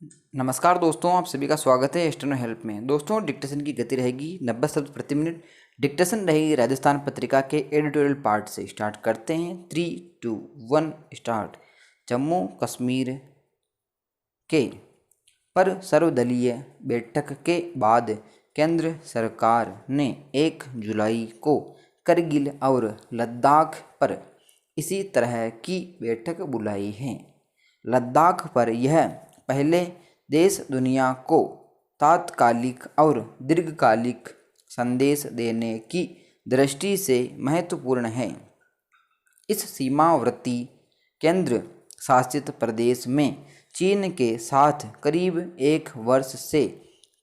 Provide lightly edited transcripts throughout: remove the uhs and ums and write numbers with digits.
नमस्कार दोस्तों, आप सभी का स्वागत है स्टेनो हेल्प में। दोस्तों, डिक्टेशन की गति रहेगी 90 शब्द प्रति मिनट। डिक्टेशन रहेगी राजस्थान पत्रिका के एडिटोरियल पार्ट से। स्टार्ट करते हैं। 3, 2, 1 स्टार्ट। जम्मू कश्मीर के पर सर्वदलीय बैठक के बाद केंद्र सरकार ने 1 जुलाई को करगिल और लद्दाख पर इसी तरह की बैठक बुलाई है। लद्दाख पर यह पहले देश दुनिया को तात्कालिक और दीर्घकालिक संदेश देने की दृष्टि से महत्वपूर्ण है। इस सीमावर्ती केंद्र शासित प्रदेश में चीन के साथ करीब 1 वर्ष से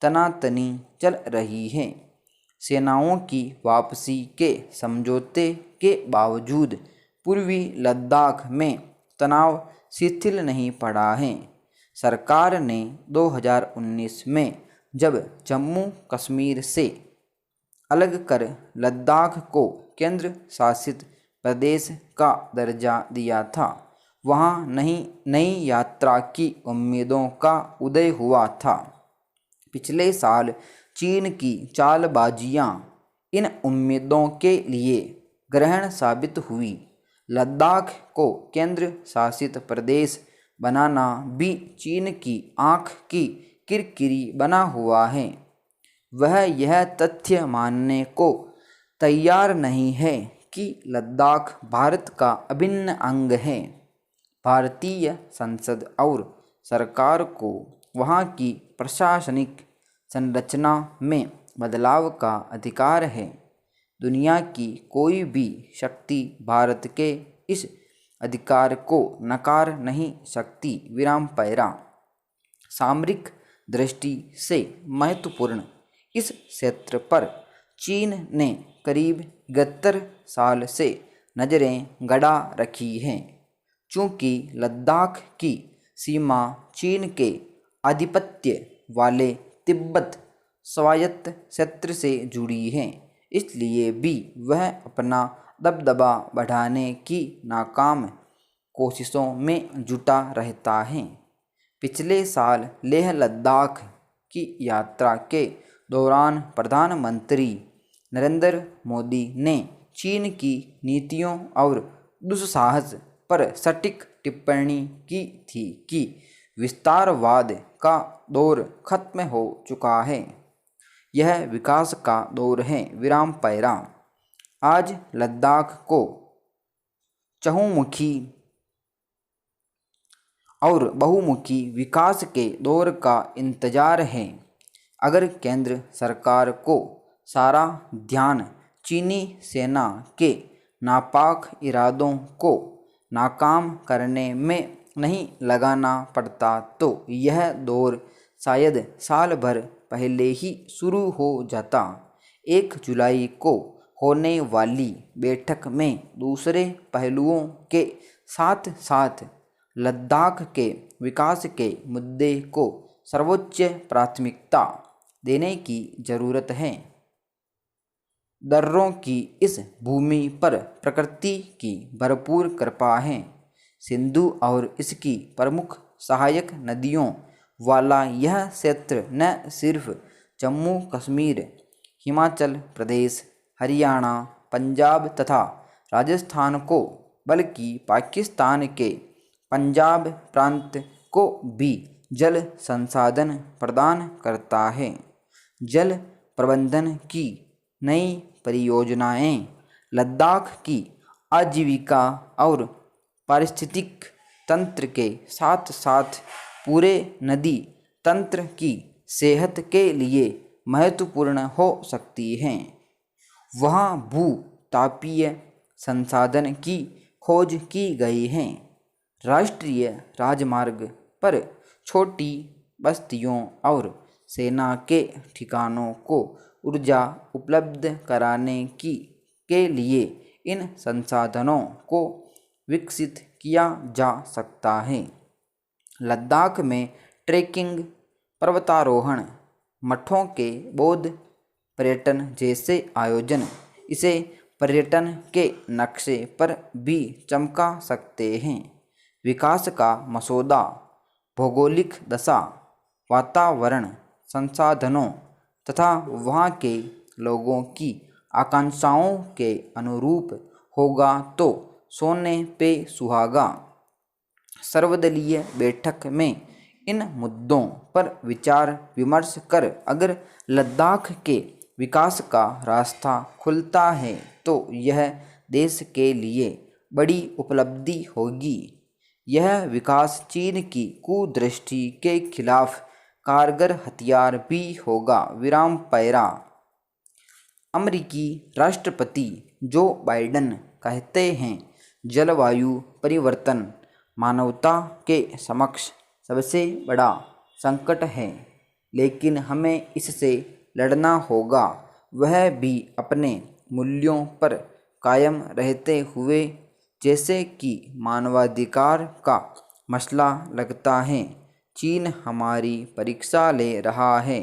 तनातनी चल रही है। सेनाओं की वापसी के समझौते के बावजूद पूर्वी लद्दाख में तनाव शिथिल नहीं पड़ा है। सरकार ने 2019 में जब जम्मू कश्मीर से अलग कर लद्दाख को केंद्र शासित प्रदेश का दर्जा दिया था, वहाँ नई यात्रा की उम्मीदों का उदय हुआ था। पिछले साल चीन की चालबाजियाँ इन उम्मीदों के लिए ग्रहण साबित हुई। लद्दाख को केंद्र शासित प्रदेश बनाना भी चीन की आँख की किरकिरी बना हुआ है। वह यह तथ्य मानने को तैयार नहीं है कि लद्दाख भारत का अभिन्न अंग है। भारतीय संसद और सरकार को वहाँ की प्रशासनिक संरचना में बदलाव का अधिकार है। दुनिया की कोई भी शक्ति भारत के इस अधिकार को नकार नहीं सकती। पैरा सामरिक दृष्टि से महत्वपूर्ण इस क्षेत्र पर चीन ने करीब 71 साल से नज़रें गड़ा रखी हैं। चूँकि लद्दाख की सीमा चीन के आधिपत्य वाले तिब्बत स्वायत्त क्षेत्र से जुड़ी है, इसलिए भी वह अपना दबदबा बढ़ाने की नाकाम कोशिशों में जुटा रहता है। पिछले साल लेह लद्दाख की यात्रा के दौरान प्रधानमंत्री नरेंद्र मोदी ने चीन की नीतियों और दुस्साहस पर सटीक टिप्पणी की थी कि विस्तारवाद का दौर खत्म हो चुका है, यह विकास का दौर है। पैरा आज लद्दाख को चहुमुखी और बहुमुखी विकास के दौर का इंतजार है। अगर केंद्र सरकार को सारा ध्यान चीनी सेना के नापाक इरादों को नाकाम करने में नहीं लगाना पड़ता, तो यह दौर शायद साल भर पहले ही शुरू हो जाता। 1 जुलाई को होने वाली बैठक में दूसरे पहलुओं के साथ साथ लद्दाख के विकास के मुद्दे को सर्वोच्च प्राथमिकता देने की ज़रूरत है। दर्रों की इस भूमि पर प्रकृति की भरपूर कृपा है। सिंधु और इसकी प्रमुख सहायक नदियों वाला यह क्षेत्र न सिर्फ जम्मू कश्मीर, हिमाचल प्रदेश, हरियाणा, पंजाब तथा राजस्थान को, बल्कि पाकिस्तान के पंजाब प्रांत को भी जल संसाधन प्रदान करता है। जल प्रबंधन की नई परियोजनाएं लद्दाख की आजीविका और पारिस्थितिक तंत्र के साथ साथ पूरे नदी तंत्र की सेहत के लिए महत्वपूर्ण हो सकती हैं। वहाँ भू-तापीय संसाधन की खोज की गई है। राष्ट्रीय राजमार्ग पर छोटी बस्तियों और सेना के ठिकानों को ऊर्जा उपलब्ध कराने के लिए इन संसाधनों को विकसित किया जा सकता है। लद्दाख में ट्रेकिंग, पर्वतारोहण, मठों के बौद्ध पर्यटन जैसे आयोजन इसे पर्यटन के नक्शे पर भी चमका सकते हैं। विकास का मसौदा, भौगोलिक दशा, वातावरण, संसाधनों तथा वहाँ के लोगों की आकांक्षाओं के अनुरूप होगा तो सोने पे सुहागा। सर्वदलीय बैठक में इन मुद्दों पर विचार विमर्श कर अगर लद्दाख के विकास का रास्ता खुलता है तो यह देश के लिए बड़ी उपलब्धि होगी। यह विकास चीन की कुदृष्टि के खिलाफ कारगर हथियार भी होगा। विराम पैरा। अमेरिकी राष्ट्रपति जो बाइडेन कहते हैं, जलवायु परिवर्तन मानवता के समक्ष सबसे बड़ा संकट है, लेकिन हमें इससे लड़ना होगा, वह भी अपने मूल्यों पर कायम रहते हुए। जैसे कि मानवाधिकार का मसला लगता है, चीन हमारी परीक्षा ले रहा है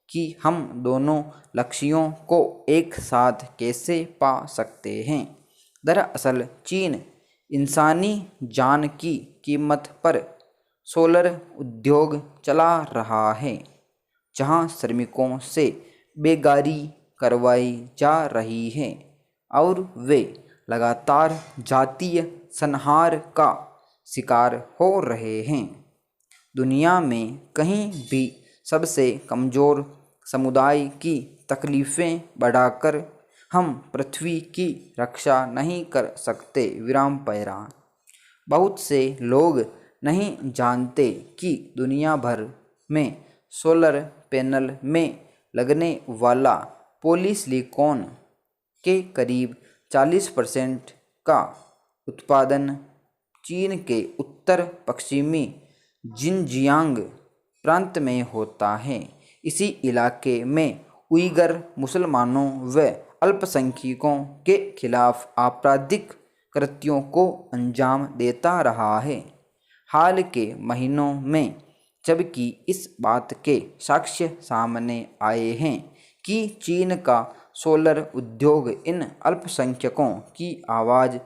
कि हम दोनों लक्ष्यों को एक साथ कैसे पा सकते हैं। दरअसल चीन इंसानी जान की कीमत पर सोलर उद्योग चला रहा है, जहां श्रमिकों से बेगारी करवाई जा रही है और वे लगातार जातीय संहार का शिकार हो रहे हैं। दुनिया में कहीं भी सबसे कमज़ोर समुदाय की तकलीफ़ें बढ़ाकर हम पृथ्वी की रक्षा नहीं कर सकते। विराम पैरा। बहुत से लोग नहीं जानते कि दुनिया भर में सोलर पैनल में लगने वाला पॉलीसिलिकॉन के करीब 40% का उत्पादन चीन के उत्तर पश्चिमी जिनजियांग प्रांत में होता है। इसी इलाके में उइगर मुसलमानों व अल्पसंख्यकों के खिलाफ आपराधिक कृत्यों को अंजाम देता रहा है। हाल के महीनों में जबकि इस बात के साक्ष्य सामने आए हैं कि चीन का सोलर उद्योग इन अल्पसंख्यकों की आवाज़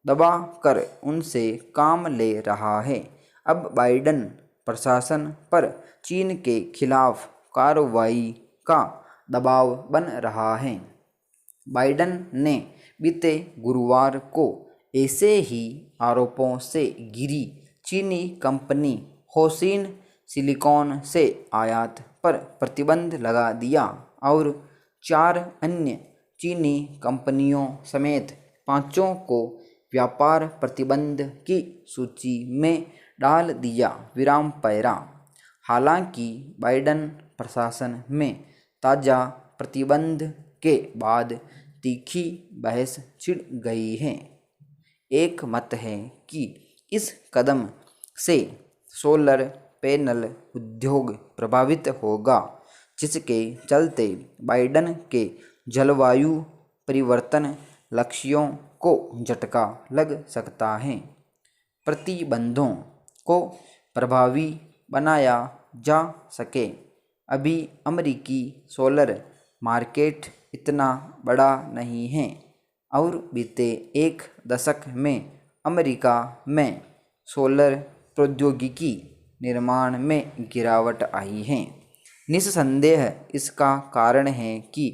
दबा कर उनसे काम ले रहा है, अब बाइडेन प्रशासन पर चीन के खिलाफ कार्रवाई का दबाव बन रहा है। बाइडेन ने बीते गुरुवार को ऐसे ही आरोपों से घिरी चीनी कंपनी होशिन सिलिकॉन से आयात पर प्रतिबंध लगा दिया और 4 अन्य चीनी कंपनियों समेत 5 को व्यापार प्रतिबंध की सूची में डाल दिया। विराम पैरा। हालांकि बाइडेन प्रशासन में ताज़ा प्रतिबंध के बाद तीखी बहस छिड़ गई है। एक मत है कि इस कदम से सोलर पैनल उद्योग प्रभावित होगा, जिसके चलते बाइडेन के जलवायु परिवर्तन लक्ष्यों को झटका लग सकता है। प्रतिबंधों को प्रभावी बनाया जा सके। अभी अमेरिकी सोलर मार्केट इतना बड़ा नहीं है और बीते 1 दशक में अमेरिका में सोलर प्रौद्योगिकी निर्माण में गिरावट आई है। निस्संदेह इसका कारण है कि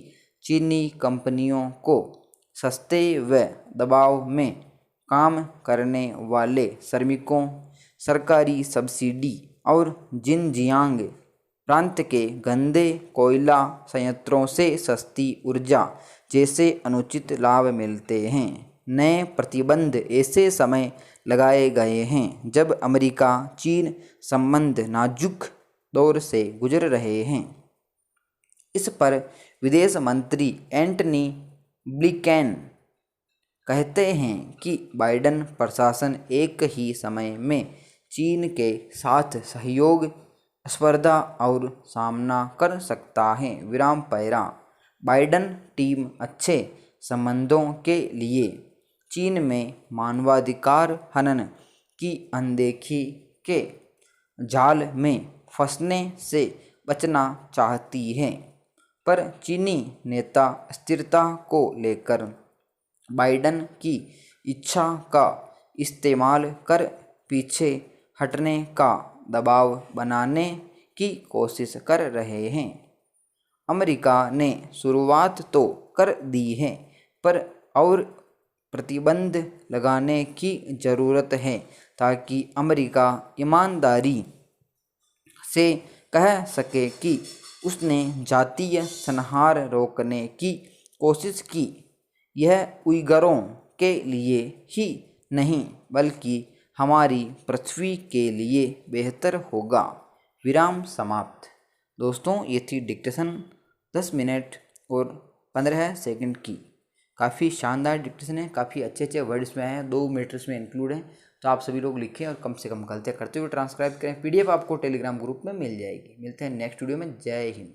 चीनी कंपनियों को सस्ते व दबाव में काम करने वाले श्रमिकों, सरकारी सब्सिडी और जिनजियांग प्रांत के गंदे कोयला संयंत्रों से सस्ती ऊर्जा जैसे अनुचित लाभ मिलते हैं। नए प्रतिबंध ऐसे समय लगाए गए हैं जब अमेरिका चीन संबंध नाजुक दौर से गुजर रहे हैं। इस पर विदेश मंत्री एंटनी ब्लिंकेन कहते हैं कि बाइडेन प्रशासन एक ही समय में चीन के साथ सहयोग, स्पर्धा और सामना कर सकता है। विराम पैरा। बाइडेन टीम अच्छे संबंधों के लिए चीन में मानवाधिकार हनन की अनदेखी के जाल में फंसने से बचना चाहती है, पर चीनी नेता स्थिरता को लेकर बाइडेन की इच्छा का इस्तेमाल कर पीछे हटने का दबाव बनाने की कोशिश कर रहे हैं। अमेरिका ने शुरुआत तो कर दी है, पर और प्रतिबंध लगाने की ज़रूरत है ताकि अमेरिका ईमानदारी से कह सके कि उसने जातीय संहार रोकने की कोशिश की। यह उइगरों के लिए ही नहीं बल्कि हमारी पृथ्वी के लिए बेहतर होगा। विराम समाप्त। दोस्तों, ये थी डिक्टेशन 10 मिनट और 15 सेकंड की। काफ़ी शानदार डिक्टेशन है, काफ़ी अच्छे अच्छे वर्ड्स में आए हैं, 2 मिनट इसमें इंक्लूड हैं। तो आप सभी लोग लिखें और कम से कम गलतियाँ करते हुए ट्रांसक्राइब करें। PDF आपको टेलीग्राम ग्रुप में मिल जाएगी। मिलते हैं नेक्स्ट वीडियो में। जय हिंद।